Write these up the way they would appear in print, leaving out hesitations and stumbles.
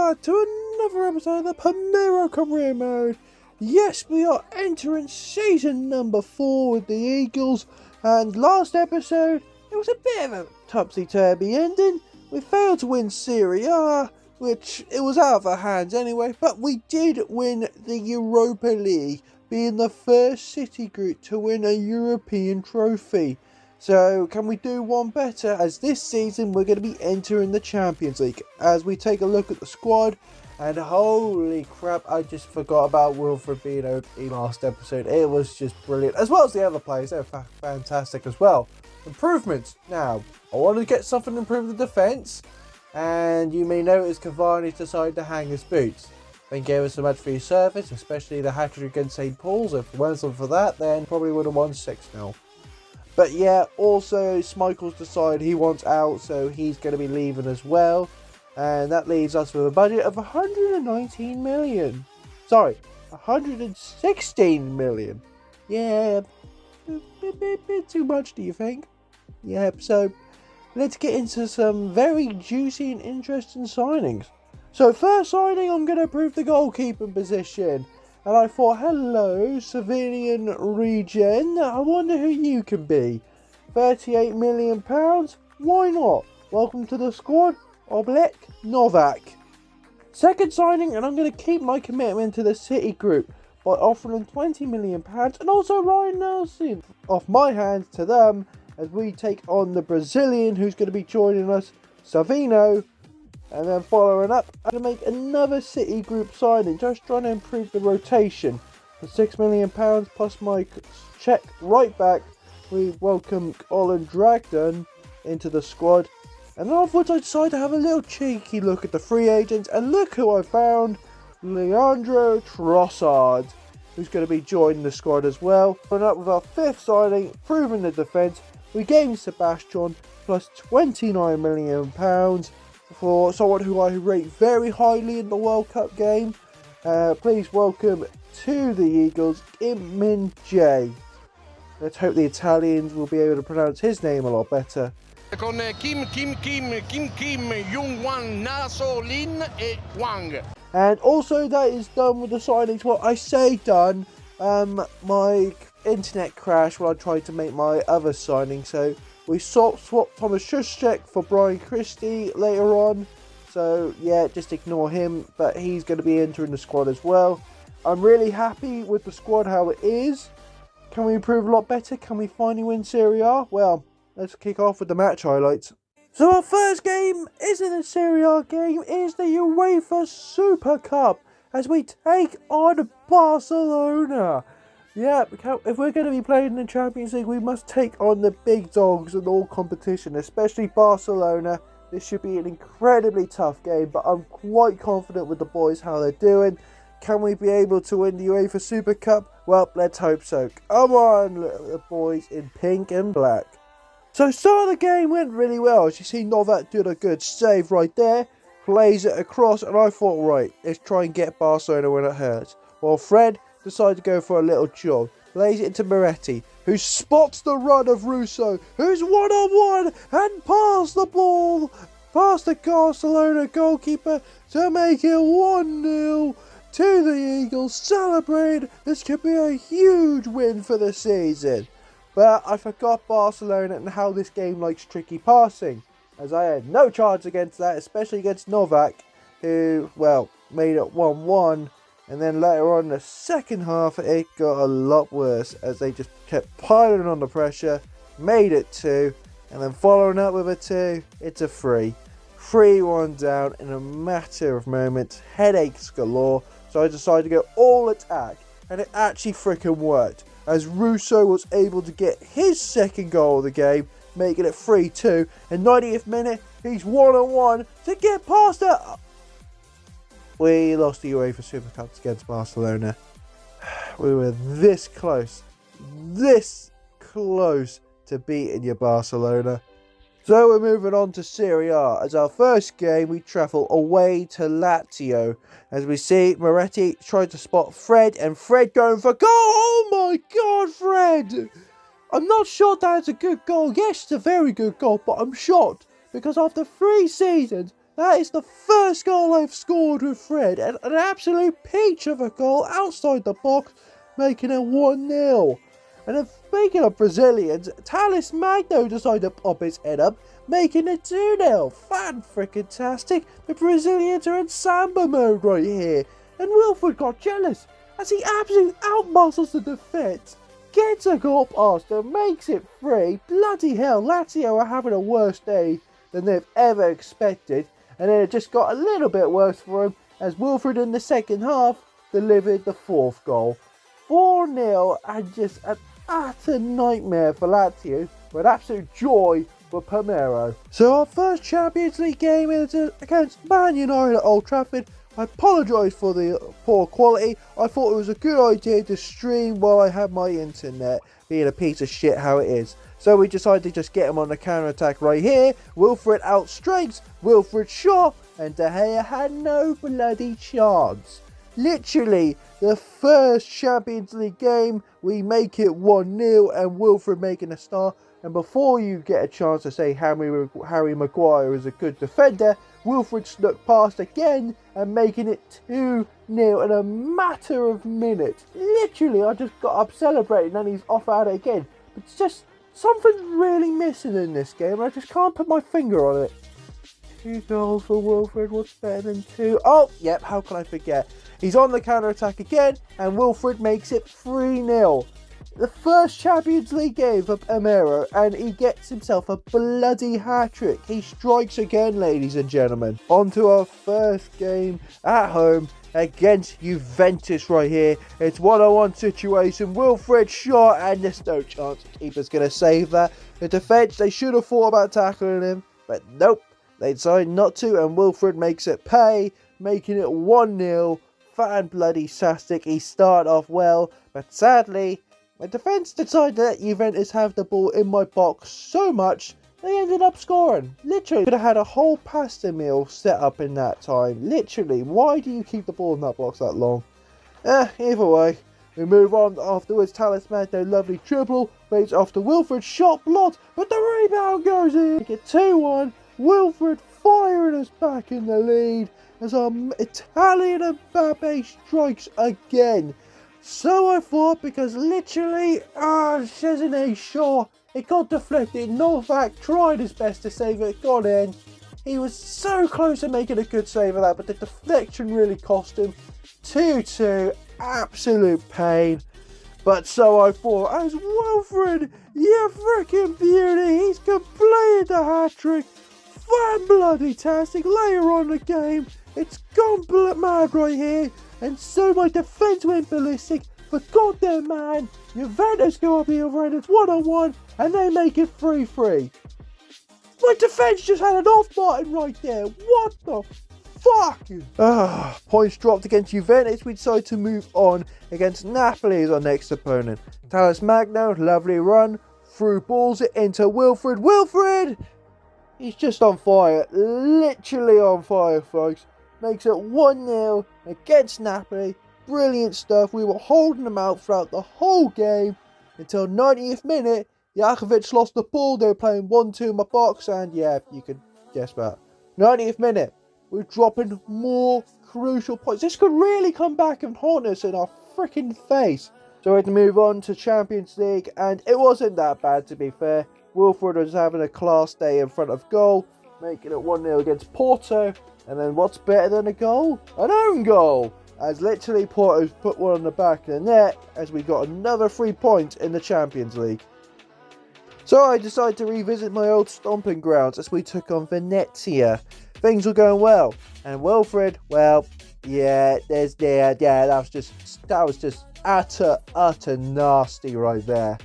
back to another episode of the Palermo career mode. Yes, we are entering season number 4 with the Eagles, and last episode, it was a bit of a topsy-turvy ending. We failed to win Serie A, which it was out of our hands anyway, but we did win the Europa League, being the first city group to win a European trophy. So can we do one better, as this season we're going to be entering the Champions League. As we take a look at the squad, and holy crap, I just forgot about Wilfred being OP last episode. It was just brilliant, as well as the other players. They were fantastic as well. Improvements. Now, I wanted to get something to improve the defence, and you may notice Cavani's decided to hang his boots. Thank you ever so much for your service, especially the hat-trick against St. Paul's. If it wasn't for that, then probably would have won 6-0. But yeah, also Schmeichel's decided he wants out, so he's going to be leaving as well. And that leaves us with a budget of 119 million. Sorry, 116 million. Yeah, bit too much, do you think? Yep, so let's get into some very juicy and interesting signings. So first signing, I'm going to improve the goalkeeping position. And I thought, hello, civilian regen, I wonder who you can be. £38 million, why not? Welcome to the squad, Oblek Novak. Second signing, and I'm going to keep my commitment to the City group by offering £20 million and also Ryan Nelson off my hands to them as we take on the Brazilian who's going to be joining us, Savino. And then following up, I'm going to make another City group signing, just trying to improve the rotation. For £6 million plus my Czech right back, we welcome Colin Dragdon into the squad. And afterwards I decided to have a little cheeky look at the free agents, and look who I found, Leandro Trossard, who's going to be joining the squad as well. Following up with our fifth signing, improving the defence, we gained Sebastian plus £29 million. For someone who I rate very highly in the World Cup game. Please welcome to the Eagles, Kim Min Jae. Let's hope the Italians will be able to pronounce his name a lot better. Con Kim, Jung Wan, Naso, Lin e Wang. And also that is done with the signings. Well, I say done. My internet crashed when I tried to make my other signing, so we swapped Thomas Schuschek for Brian Christie later on. So yeah, just ignore him, but he's going to be entering the squad as well. I'm really happy with the squad how it is. Can we improve a lot better? Can we finally win Serie A? Well, let's kick off with the match highlights. So our first game isn't a Serie A game, it is the UEFA Super Cup as we take on Barcelona. Yeah, if we're going to be playing in the Champions League, we must take on the big dogs in all competition, especially Barcelona. This should be an incredibly tough game, but I'm quite confident with the boys how they're doing. Can we be able to win the UEFA Super Cup? Well, let's hope so. Come on, the boys in pink and black. So start of the game went really well. As you see, Novak did a good save right there. Plays it across, and I thought, right, let's try and get Barcelona when it hurts. Well, Fred decided to go for a little jog. Lays it into Moretti, who spots the run of Russo, who's one-on-one and pass the ball past the Barcelona goalkeeper to make it 1-0 to the Eagles. Celebrate! This could be a huge win for the season. But I forgot Barcelona and how this game likes tricky passing, as I had no chance against that, especially against Novak, who, well, made it 1-1. And then later on in the second half, it got a lot worse as they just kept piling on the pressure, made it 2, and then following up with a 2, it's a 3. 3-1 down in a matter of moments, headaches galore, so I decided to go all attack, and it actually freaking worked, as Russo was able to get his second goal of the game, making it 3-2, and 90th minute, he's one-on-one to get past it. We lost the UEFA Super Cup against Barcelona. We were this close to beating your Barcelona. So we're moving on to Serie A. As our first game, we travel away to Lazio. As we see, Moretti tried to spot Fred, and Fred going for goal. Oh my God, Fred! I'm not sure that's a good goal. Yes, it's a very good goal, but I'm shocked because after 3 seasons, That is the first goal I've scored with Fred, and an absolute peach of a goal outside the box, making it 1-0. And then speaking of Brazilians, Thales Magno decided to pop his head up, making it 2-0. Fan-frickin-tastic. The Brazilians are in samba mode right here. And Wilfred got jealous as he absolutely outmuscles the defence. Gets a goal past him, makes it 3. Bloody hell, Lazio are having a worse day than they've ever expected. And then it just got a little bit worse for him as Wilfred in the second half delivered the 4th goal. 4-0, and just an utter nightmare for Lazio, but absolute joy for Palermo. So our first Champions League game is against Man United at Old Trafford. I apologise for the poor quality. I thought it was a good idea to stream while I had my internet being a piece of shit how it is. So we decided to just get him on the counter-attack right here. Wilfred outstrikes, Wilfred shot, and De Gea had no bloody chance. Literally, the first Champions League game, we make it 1-0 and Wilfred making a start. And before you get a chance to say Harry Maguire is a good defender, Wilfred snuck past again and making it 2-0 in a matter of minutes. Literally, I just got up celebrating and he's off at it again. But it's just something's really missing in this game and I just can't put my finger on it. 2 goals for Wilfred, what's better than 2? Oh, yep, how can I forget? He's on the counter-attack again and Wilfred makes it 3-0. The first Champions League game for Palermo, and he gets himself a bloody hat-trick. He strikes again, ladies and gentlemen. On to our first game at home against Juventus right here. It's 1-on-1 situation. Wilfred shot, and there's no chance the keeper's going to save that. The defence, they should have thought about tackling him, but nope. They decide not to, and Wilfred makes it pay, making it 1-0. Fan-bloody-tastic. He started off well, but sadly, my defence decided to let Juventus have the ball in my box so much, they ended up scoring. Literally, could have had a whole pasta meal set up in that time. Literally, why do you keep the ball in that box that long? Either way, we move on afterwards. Thales Magno, lovely dribble, waits after Wilfred, shot blocked, but the rebound goes in. Make it 2-1, Wilfred firing us back in the lead as our Italian Mbappe strikes again. So I thought, because literally, Chesney shot, it got deflected. Novak tried his best to save it, got in. He was so close to making a good save of that, but the deflection really cost him. 2-2, absolute pain. But so I thought, as Wilfred, you freaking beauty, he's completed the hat-trick. Fan-bloody-tastic. Later on in the game, it's gone mad right here. And so my defence went ballistic, but goddamn man, Juventus go up here and it's 1-on-1, and they make it 3-3. My defence just had an off button right there. What the fuck? Points dropped against Juventus. We decide to move on against Napoli as our next opponent. Thales Magno, lovely run, through balls it into Wilfred. Wilfred! He's just on fire, literally on fire, folks. Makes it 1-0 against Napoli. Brilliant stuff. We were holding them out throughout the whole game until 90th minute. Jakovic lost the ball. They were playing 1-2 in my box, and yeah, you could guess that. 90th minute. We're dropping more crucial points. This could really come back and haunt us in our freaking face. So we had to move on to Champions League, and it wasn't that bad, to be fair. Wilfred was having a class day in front of goal, making it 1-0 against Porto. And then what's better than a goal? An own goal! As literally Porto's put one on the back of the net as we got another 3 points in the Champions League. So I decided to revisit my old stomping grounds as we took on Venezia. Things were going well. And Wilfred, well, yeah, that was just utter nasty right there.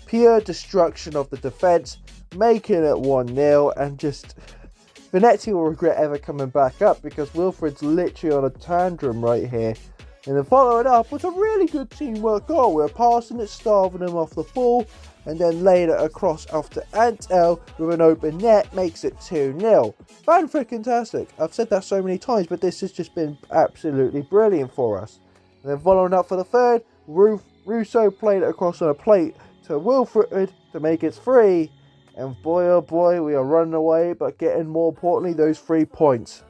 Pure destruction of the defence, making it 1-0 and just... Venezia will regret ever coming back up because Wilfred's literally on a tantrum right here. And then following up was a really good teamwork goal. We were passing it, starving him off the ball, and then laid it across after Antel with an open net, makes it 2-0. Fan-freaking-tastic. I've said that so many times, but this has just been absolutely brilliant for us. And then following up for the third, Russo played it across on a plate to Wilfred to make it 3. And boy oh boy, we are running away, but getting more importantly those 3 points.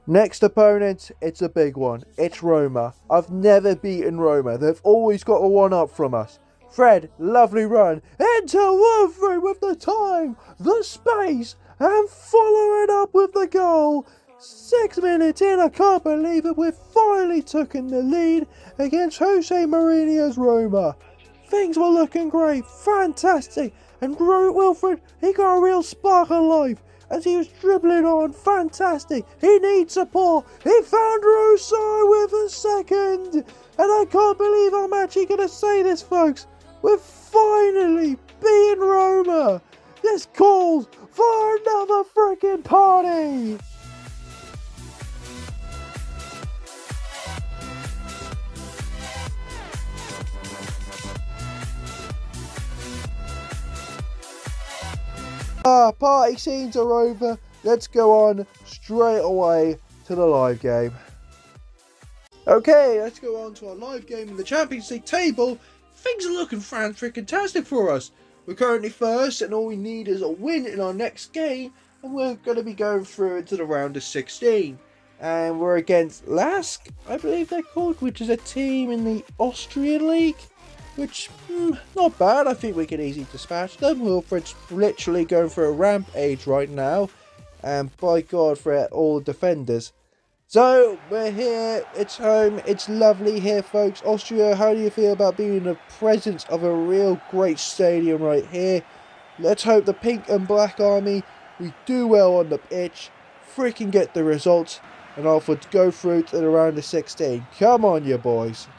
Next opponent, it's a big one. It's Roma. I've never beaten Roma. They've always got a 1-up from us. Fred, lovely run. Into Wilfred with the time, the space, and following up with the goal. 6 minutes in, I can't believe it. We've finally taken the lead against Jose Mourinho's Roma. Things were looking great, fantastic. And Wilfred, he got a real spark of life as he was dribbling on, fantastic. He needs support. He found Russo with a second. And I can't believe I'm actually going to say this, folks. We're finally beating Roma. This calls for another freaking party. Party scenes are over. Let's go on straight away to the live game. Okay, let's go on to our live game in the Champions League table. Things are looking fantastic for us. We're currently first, and all we need is a win in our next game, and we're going to be going through into the round of 16. And we're against Lask, I believe they're called, which is a team in the Austrian league. Which, not bad. I think we can easily dispatch them. Wilfred's literally going for a rampage right now. And by God, for all the defenders. So, we're here. It's home. It's lovely here, folks. Austria, how do you feel about being in the presence of a real great stadium right here? Let's hope the pink and black army, we do well on the pitch. Freaking get the results. And off we go through to the round of 16. Come on, you boys.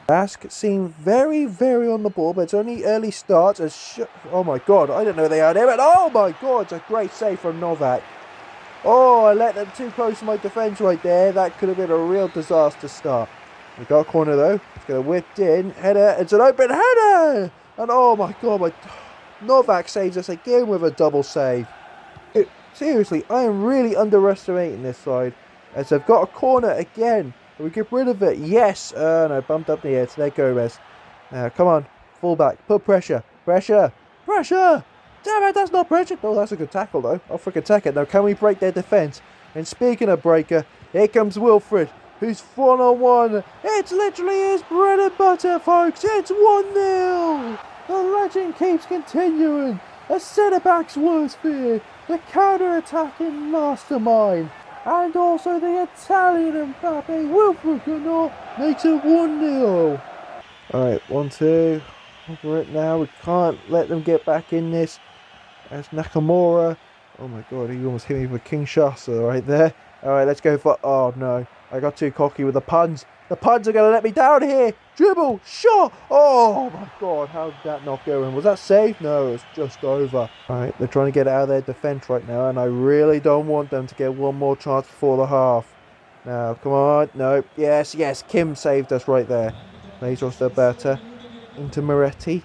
Lask seem very on the ball, but it's only early starts. Oh my God, I didn't know they had him. And oh my God, it's a great save from Novak. Oh, I let them too close to my defence right there. That could have been a real disaster start. We got a corner though. It's going to whipped in. Header. It's an open header. And oh my God, Novak saves us again with a double save. Seriously, I am really underestimating this side. As they've got a corner again. We get rid of it. Yes. No, bumped up the air. It's there, Gomez. Now, come on. Full back. Put pressure. Pressure. Pressure. Damn it, that's not pressure. Oh, that's a good tackle, though. I'll freaking take it. Now, can we break their defence? And speaking of breaker, here comes Wilfred, who's 1-on-1. It's literally his bread and butter, folks. It's 1-0. The legend keeps continuing. A centre-back's worst fear. The counter-attacking mastermind. And also the Italian Mbappe, Wilfred Gunnar, makes it 1-0. Alright, 1-2. Over it now. We can't let them get back in this. As Nakamura. Oh my God, he almost hit me with a Kinshasa right there. Alright, let's go for... Oh no, I got too cocky with the puns. The puns are going to let me down here. Dribble, shot. Oh my God, how did that not go in? Was that safe? No, it was just over. Alright, they're trying to get out of their defence right now, and I really don't want them to get one more chance before the half. Now, come on. No, yes, Kim saved us right there. Bezos the better. Into Moretti.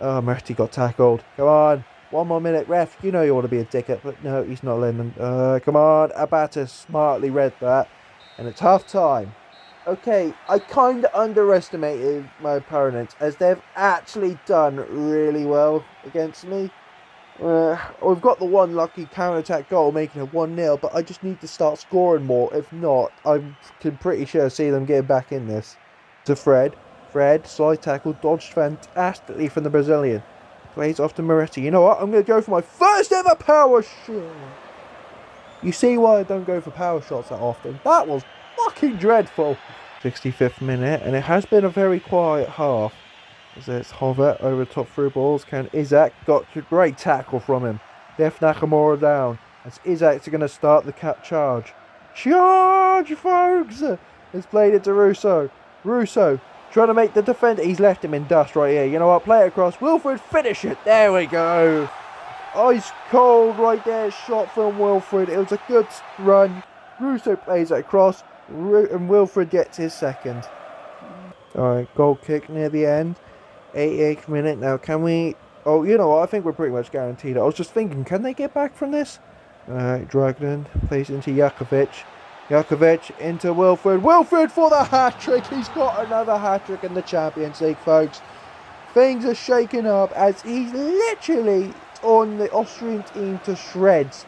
Oh, Moretti got tackled. Come on. 1 more minute, ref. You know you want to be a dickhead, but no, he's not letting them. Come on. Abata smartly read that. And it's half time. Okay, I kind of underestimated my opponents as they've actually done really well against me. We've got the one lucky counter-attack goal making it 1-0, but I just need to start scoring more. If not, I can pretty sure see them getting back in this. To Fred. Fred, slide tackle, dodged fantastically from the Brazilian. Plays off to Moretti. You know what? I'm going to go for my first ever power shot. You see why I don't go for power shots that often. That was fucking dreadful. 65th minute, and it has been a very quiet half. As it's Hover over the top through balls. Can Isaac got a great tackle from him. Left Nakamura down. As Isaac's going to start the charge. Charge, folks! It's played it to Russo. Russo trying to make the defender. He's left him in dust right here. You know what? Play it across. Wilfred, finish it. There we go. Ice cold right there. Shot from Wilfred. It was a good run. Russo plays it across. And Wilfred gets his second. Alright, goal kick near the end. 88th minute. Now, can we... Oh, you know what? I think we're pretty much guaranteed. I was just thinking, can they get back from this? Alright, Dragnon plays into Jakovic. Jakovic into Wilfred. Wilfred for the hat-trick. He's got another hat-trick in the Champions League, folks. Things are shaking up as he's literally on the Austrian team to shreds.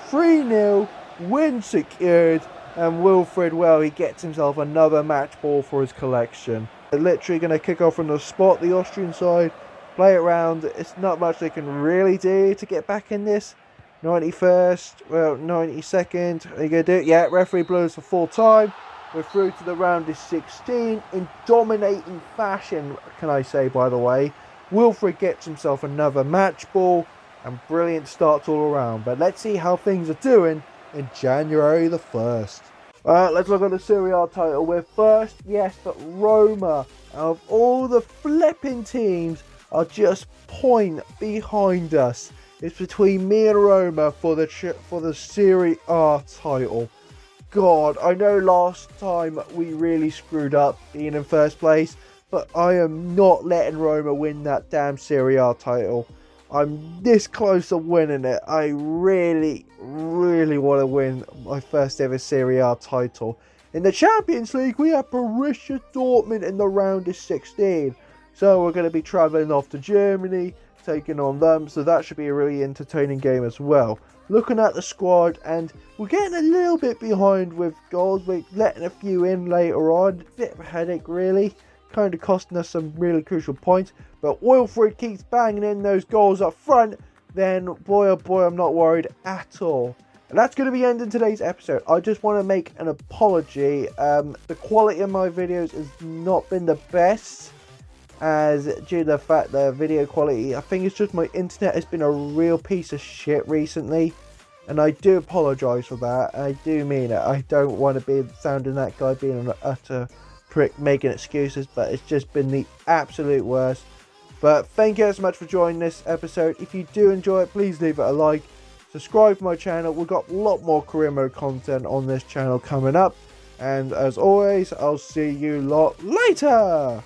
3-0, win secured, and Wilfred, well, he gets himself another match ball for his collection. They're literally going to kick off from the spot, the Austrian side, play it round. It's not much they can really do to get back in this. 91st, well, 92nd, are you going to do it? Yeah, referee blows for full time. We're through to the round of 16 in dominating fashion, can I say, by the way. Wilfred gets himself another match ball, and brilliant starts all around. But let's see how things are doing in January the 1st. Let's look at the Serie A title. We're first, yes, but Roma, out of all the flipping teams, are just point behind us. It's between me and Roma for the Serie A title. God, I know last time we really screwed up being in first place, but I am not letting Roma win that damn Serie A title. I'm this close to winning it. I really, really want to win my first ever Serie A title. In the Champions League, we have Borussia Dortmund in the round of 16. So we're going to be travelling off to Germany, taking on them. So that should be a really entertaining game as well. Looking at the squad, and we're getting a little bit behind with goals. We're letting a few in later on. Bit of a headache, really. Kind of costing us some really crucial points. But Wilfred keeps banging in those goals up front. Then, boy oh boy, I'm not worried at all. And that's going to be ending today's episode. I just want to make an apology. The quality of my videos has not been the best, as due to the fact that video quality, I think it's just my internet has been a real piece of shit recently, and I do apologise for that. I do mean it. I don't want to be sounding that guy being an utter prick making excuses, but it's just been the absolute worst. But thank you so much for joining this episode. If you do enjoy it, please leave it a like, subscribe to my channel. We've got a lot more career mode content on this channel coming up, and as always, I'll see you lot later.